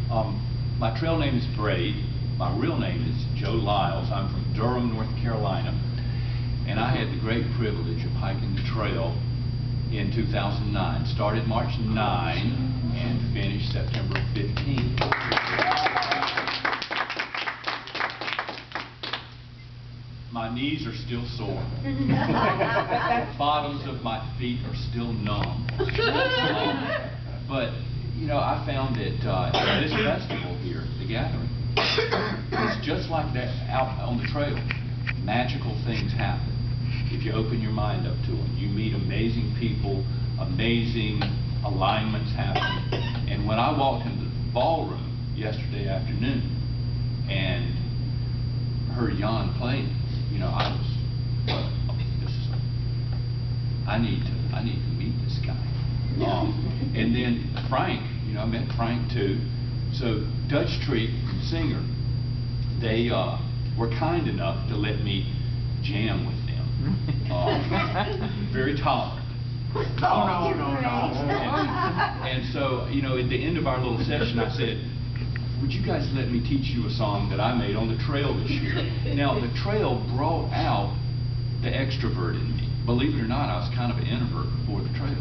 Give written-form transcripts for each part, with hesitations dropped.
My trail name is Braid. My real name is Joe Lyles. I'm from Durham, North Carolina, and I had the great privilege of hiking the trail in 2009. Started March 9 and finished September 15. My knees are still sore. Bottoms of my feet are still numb. But, you know, I found that this festival here, the gathering, it's just like that out on the trail. Magical things happen if you open your mind up to them. You meet amazing people, amazing alignments happen. And when I walked into the ballroom yesterday afternoon and heard Jan playing, you know, I was, I need to meet this guy. And then Frank, you know, I met Frank too. So Dutch Treat, singer, they were kind enough to let me jam with them. Very tolerant. No. And so, you know, at the end of our little session, I said, would you guys let me teach you a song that I made on the trail this year? Now, the trail brought out the extrovert in me. Believe it or not, I was kind of an introvert before the trail.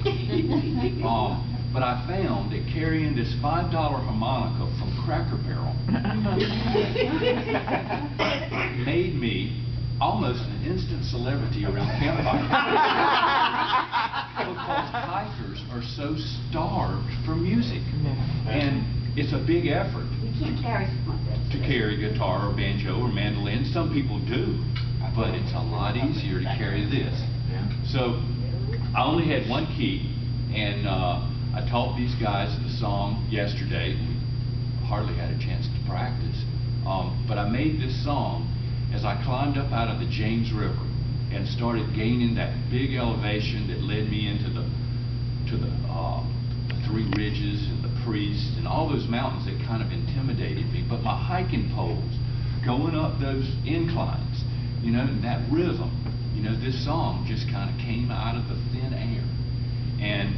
But I found that carrying this $5 harmonica from Cracker Barrel made me almost an instant celebrity around campfire. Because hikers are so starved for music. And it's a big effort to carry guitar or banjo or mandolin. Some people do, but it's a lot easier to carry this. So I only had one key, and I taught these guys the song yesterday. We hardly had a chance to practice, but I made this song as I climbed up out of the James River and started gaining that big elevation that led me into the Three Ridges and the Priest and all those mountains that kind of intimidated me. But my hiking poles, going up those inclines, you know, that rhythm, you know, this song just kind of came out of the thin air. And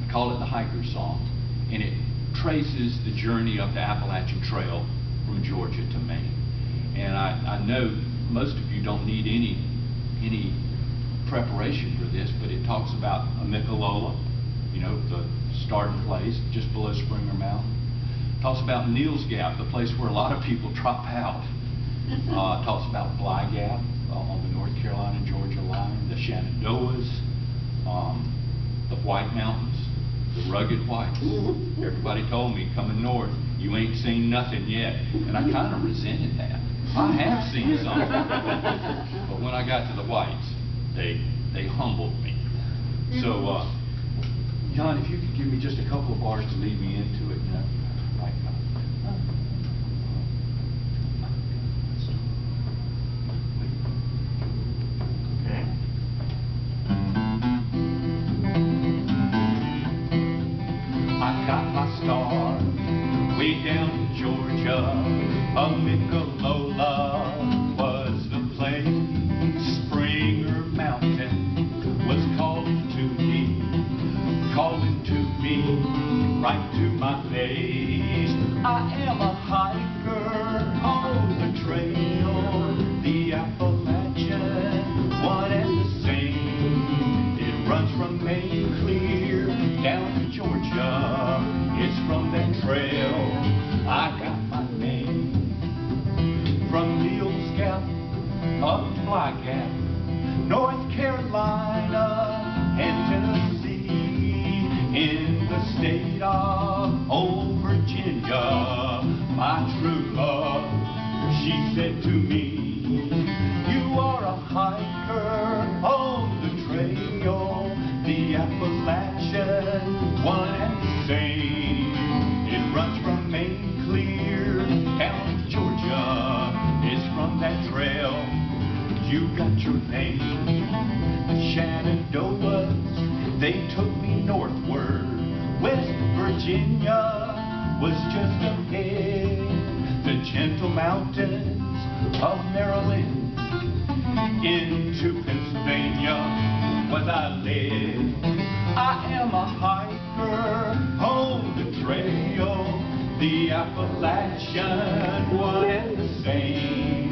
I called it the Hiker's Song. And it traces the journey of the Appalachian Trail from Georgia to Maine. And I know most of you don't need any preparation for this, but it talks about Amicalola, you know, the starting place just below Springer Mountain. It talks about Neal's Gap, the place where a lot of people drop out. It talks about Bly Gap on the North Carolina-Georgia line, the Shenandoahs, the White Mountains, the rugged whites. Everybody told me, coming north, you ain't seen nothing yet. And I kind of resented that. I have seen something. But when I got to the whites, they humbled me. So, John, if you could give me just a couple of bars to lead me into it, you know, like Okay. I got my start way down in Georgia. Amicalola was the place. Springer Mountain was calling to me, right to my face. I am a hiker on the trail, the Appalachian, one and the same. It runs from Maine clear down to Georgia. It's from that trail I got my name. From Neal's Gap up Bly Gap, North Carolina and Tennessee, in the state of old Virginia, my true love, she said to me, you are a hiker on the trail, the Appalachian, one and the same. It runs from Maine clear down to Georgia. It's from that trail you got your name. The Shenandoahs, they took me northward. West Virginia was just ahead. The gentle mountains of Maryland into Pennsylvania was I led. I am a hiker on the trail, the Appalachian, one and the same.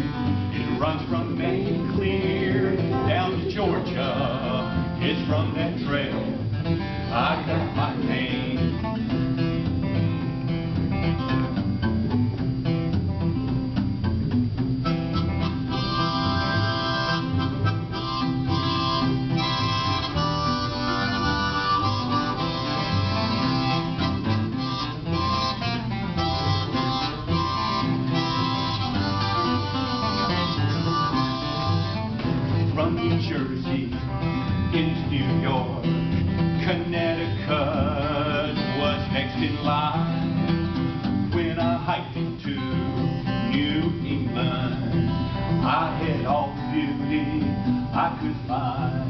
It runs from Maine clear down to Georgia. It's from that trail I got my name. From New Jersey into New York, Connecticut was next in line. When I hiked into New England, I had all the beauty I could find.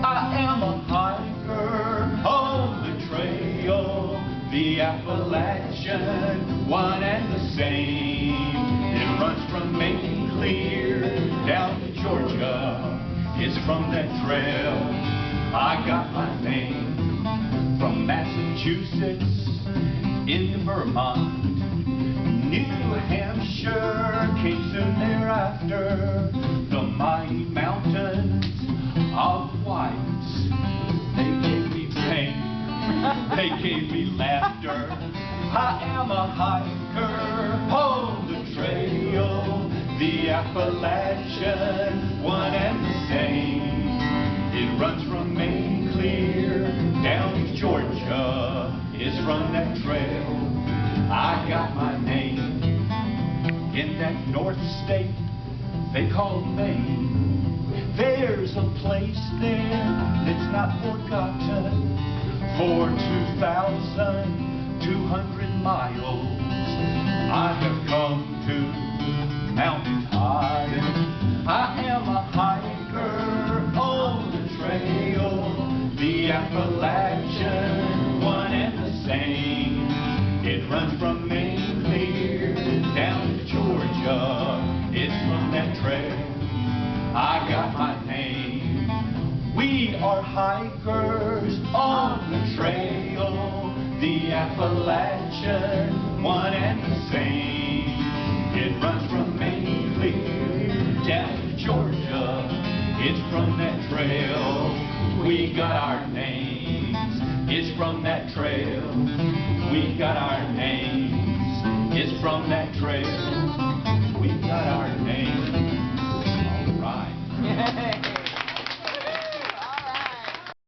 I am a hiker on the trail, the Appalachian, one and the same. It runs from Maine clear down to Georgia. It's from that trail I got my name. From Massachusetts into Vermont, New Hampshire came soon thereafter. The mighty mountains of whites, they gave me pain, they gave me laughter. I am a hiker on the trail, the Appalachian, one and the same. It runs from Maine clear down to Georgia. It's from that trail I got my name. In that north state they call Maine, there's a place there that's not forgotten. For 2,200 miles I have come to mountain high. I am a hiker on the trail, the Appalachian, one and the same. It runs from Maine clear down to Georgia. It's from that trail I got my name. We are hikers on the trail, the Appalachian, one and the same. It runs from Maine clear down to Georgia. It's from that trail we got our names. It's from that trail we got our names. It's from that trail